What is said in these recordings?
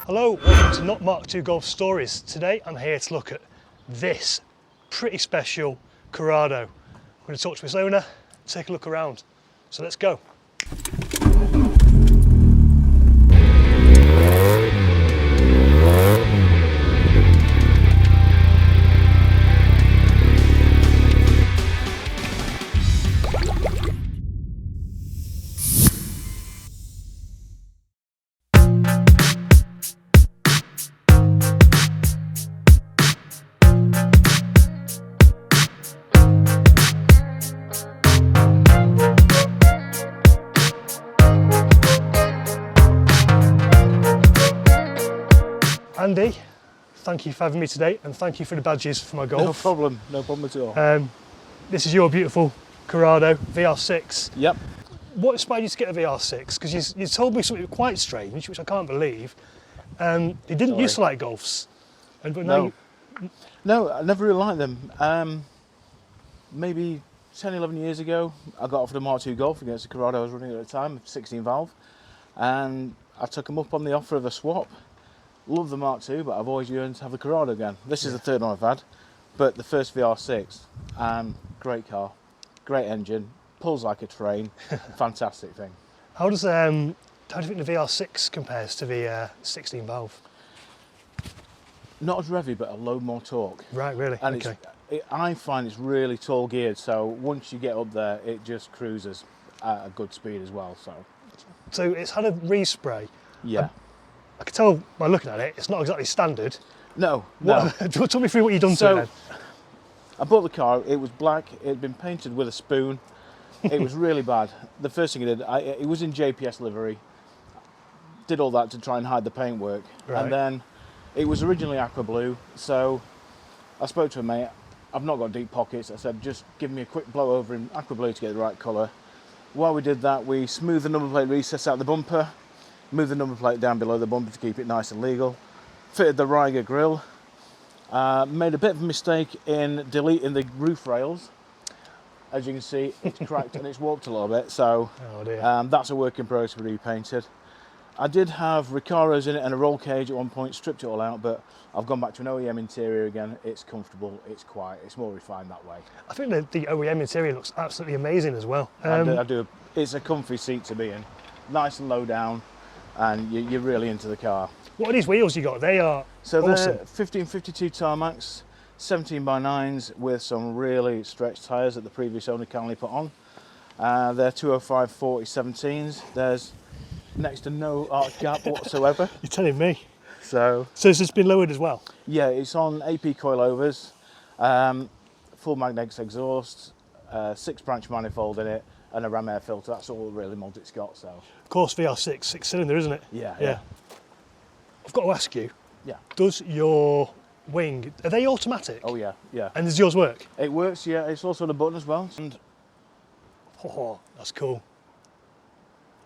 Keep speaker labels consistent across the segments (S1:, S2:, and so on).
S1: Hello, welcome to Not Mark II Golf Stories. Today I'm here to look at this pretty special Corrado. I'm going to talk to its owner, take a look around. So let's go. Andy, thank you for having me today, and thank you for the badges for my golf.
S2: No problem at all.
S1: This is your beautiful Corrado VR6.
S2: Yep.
S1: What inspired you to get a VR6? Because you told me something quite strange, which I can't believe. You didn't used to like golfs. But now
S2: No, I never really liked them. Maybe 10, 11 years ago, I got offered a Mark II Golf against the Corrado I was running at the time, 16 valve, and I took them up on the offer of a swap. Love the Mark II, but I've always yearned to have the Corrado again. This is the third one I've had, but the first VR6, great car, great engine, pulls like a train, fantastic thing.
S1: how do you think the VR6 compares to the 16 valve?
S2: Not as revvy, but a load more torque.
S1: Right, really?
S2: And
S1: okay.
S2: I find it's really tall geared, so once you get up there, it just cruises at a good speed as well.
S1: So it's had a respray.
S2: Yeah.
S1: I can tell by looking at it, it's not exactly standard.
S2: No.
S1: Talk me through what you've done to it then.
S2: I bought the car, it was black, it had been painted with a spoon. It was really bad. The first thing I did, it was in JPS livery. Did all that to try and hide the paintwork.
S1: Right.
S2: And then it was originally aqua blue, so I spoke to a mate. I've not got deep pockets. I said, just give me a quick blow over in aqua blue to get the right colour. While we did that, we smoothed the number plate recess out the bumper, moved the number plate down below the bumper to keep it nice and legal, fitted the Ryger grille, made a bit of a mistake in deleting the roof rails. As you can see, it's cracked and it's warped a little bit, so that's a work in progress to be repainted. I did have Recaros in it and a roll cage at one point, stripped it all out, but I've gone back to an OEM interior again. It's comfortable, it's quiet, it's more refined that way.
S1: I think the OEM interior looks absolutely amazing as well.
S2: I do. It's a comfy seat to be in, nice and low down, and you're really into the car.
S1: What are these wheels you got? They are
S2: so
S1: awesome.
S2: They're 1552 tarmacs, 17x9s with some really stretched tyres that the previous owner kindly put on. They're 205 40 17s. There's next to no arch gap whatsoever.
S1: You're telling me.
S2: So
S1: it's been lowered as well?
S2: Yeah, it's on AP coilovers, full magnetic exhaust, 6-branch manifold in it, and a ram air filter. That's all really mod it's got. So
S1: of course, VR6, 6-cylinder, isn't it?
S2: Yeah.
S1: I've got to ask you.
S2: Yeah.
S1: Does your wing, are they automatic?
S2: Oh yeah.
S1: And does yours work?
S2: It works. Yeah, it's also on a button as well. And
S1: oh, that's cool.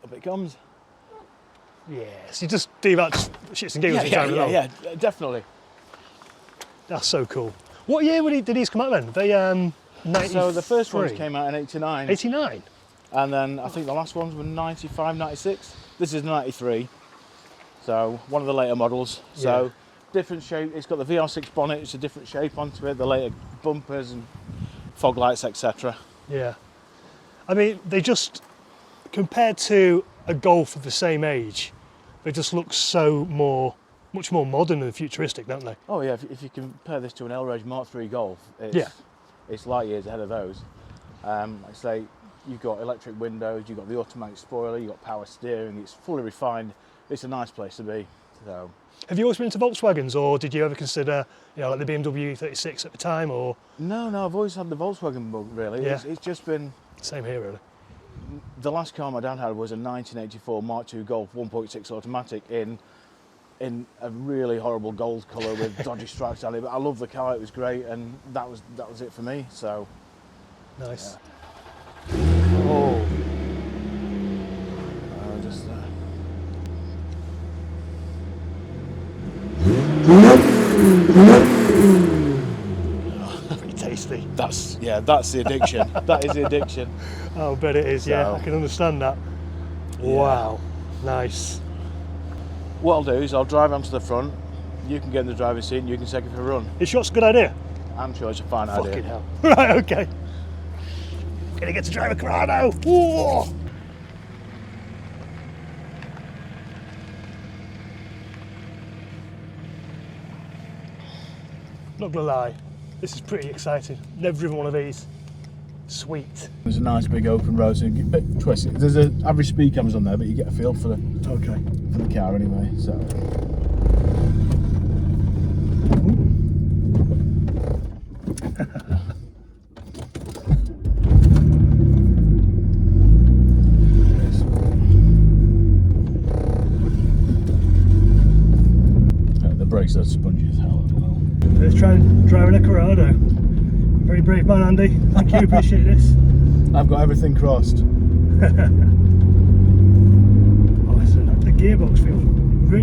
S2: up it comes.
S1: Yes, you just do that shits and giggles.
S2: Yeah, definitely.
S1: That's so cool. What year did these come out then? They 93?
S2: So the first ones came out in 89.
S1: 89?
S2: And then I think the last ones were 95, 96. This is 93. So one of the later models. So different shape. It's got the VR6 bonnet. It's a different shape onto it. The later bumpers and fog lights, etc.
S1: Yeah. I mean, they just, compared to a Golf of the same age, they just look much more modern and futuristic, don't they?
S2: Oh yeah, if you compare this to an L-Rage Mark III Golf, it's light years ahead of those. Like I say, you've got electric windows, you've got the automatic spoiler, you've got power steering, it's fully refined. It's a nice place to be. So.
S1: Have you always been into Volkswagens, or did you ever consider, like the BMW 36 at the time, or?
S2: No, I've always had the Volkswagen bug, really.
S1: Yeah.
S2: It's just been...
S1: Same here, really.
S2: The last car my dad had was a 1984 Mark II Golf 1.6 automatic in a really horrible gold colour with dodgy stripes on it. But I love the car; it was great, and that was it for me. So
S1: nice.
S2: Yeah. Oh, just
S1: Pretty tasty.
S2: That's the addiction. That is the addiction.
S1: Oh, I bet it is. Yeah, I can understand that.
S2: Yeah.
S1: Wow, nice.
S2: What I'll do is I'll drive onto the front, you can get in the driver's seat and you can take it for a run.
S1: You sure it's a good idea?
S2: I'm sure it's a fine idea.
S1: Fucking hell. Right, okay. Gonna get to drive a Corrado. Whoa! Not gonna lie, this is pretty exciting. Never driven one of these. Sweet.
S2: There's a nice big open road, so you get a bit twisted. There's an average speed cameras on there, but you get a feel for the car anyway. So. The brakes are spongy as hell as well.
S1: Let's try driving a Corrado. Very brave man, Andy. Thank you, appreciate this.
S2: I've got everything crossed.
S1: Oh, listen, the gearbox feels.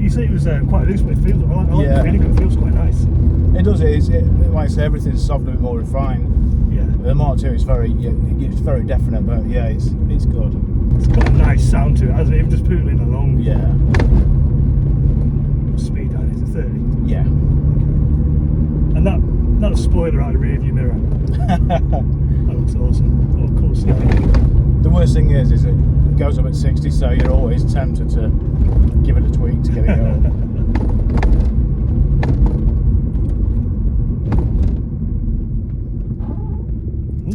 S1: You say it was quite loose, but it feels. I like the feeling. It feels quite nice.
S2: It does. Like I say, everything's soft, a bit more refined.
S1: Yeah.
S2: The Mark II is it's very definite, but yeah, it's good.
S1: It's got a nice sound to it, hasn't it? Even just pootling along.
S2: Yeah.
S1: What speed down is it 30?
S2: Yeah.
S1: And that spoiler out of the rear view mirror. That looks awesome. Oh, cool stuff.
S2: The worst thing is it goes up at 60, so you're always tempted to give it a tweak to get it going.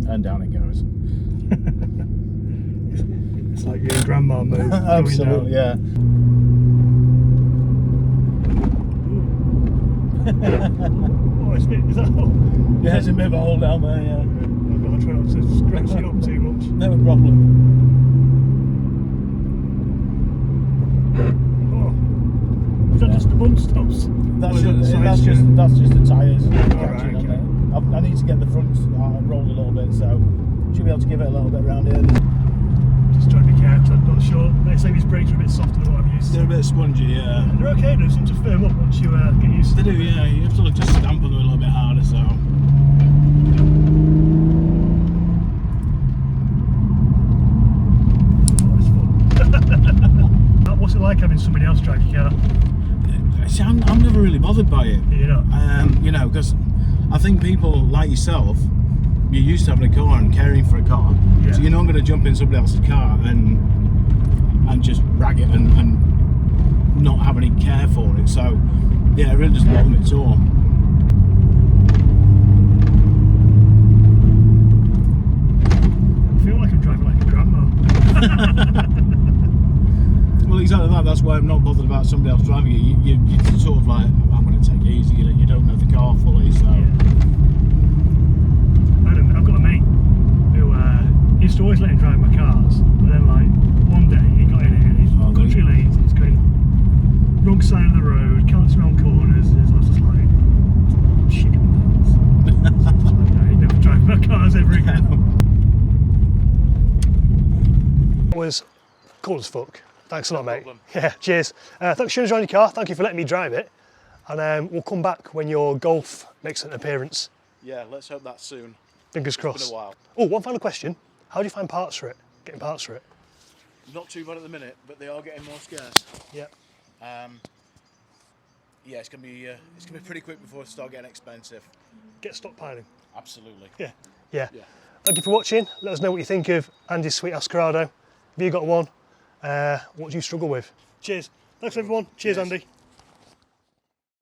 S2: And down it goes.
S1: It's like your grandma move.
S2: Absolutely, yeah.
S1: Oh, is that all?
S2: Yeah, there's a bit of a hole down there, yeah.
S1: I've got to try not to scratch it up too much.
S2: No problem.
S1: Oh. Is that just the bump stops?
S2: That's just the tyres.
S1: Right, okay.
S2: I need to get the front rolled a little bit, so should be able to give it a little bit around here.
S1: Just trying to be careful, I'm not sure. They say these brakes are a bit softer than what I'm used to.
S2: They're a bit spongy, yeah.
S1: They're okay, they seem to firm up once you get used to
S2: They
S1: them.
S2: do, yeah. You have to just stamp on them a little bit harder, so.
S1: What's it like having somebody else drive your car?
S2: See, I'm never really bothered by it.
S1: You know?
S2: You know, because I think people like yourself, you're used to having a car and caring for a car, so you're not going to jump in somebody else's car and just rag it and not have any care for it. So yeah, it really doesn't bother me at all.
S1: I feel like I'm driving like a grandma.
S2: Well, exactly that. That's why I'm not bothered about somebody else driving it. You're sort of like, I'm going to take it easy. You don't know the car fully, so.
S1: Yeah. I've got a mate who used to always let him drive my cars, but then like one day he got in it and he's country lanes, he's going wrong side of the road, can't see around corners, and I was just like, shit pants. I ain't never driving my cars ever again. That was cool as fuck. Thanks a lot, mate.
S2: problem.
S1: Yeah, cheers. Thanks for showing us around your car. Thank you for letting me drive it. And we'll come back when your Golf makes an appearance.
S2: Yeah, let's hope that's soon.
S1: Fingers crossed.
S2: It's been a while.
S1: Oh, one final question. How do you find parts for it? Getting parts for it?
S2: Not too bad at the minute, but they are getting more scarce.
S1: Yeah.
S2: Yeah, it's gonna be pretty quick before it start getting expensive.
S1: Get stockpiling.
S2: Absolutely.
S1: Yeah. Thank you for watching. Let us know what you think of Andy's sweet ass Corrado. Have you got one? What do you struggle with? Cheers. Thanks everyone. Cheers, Andy.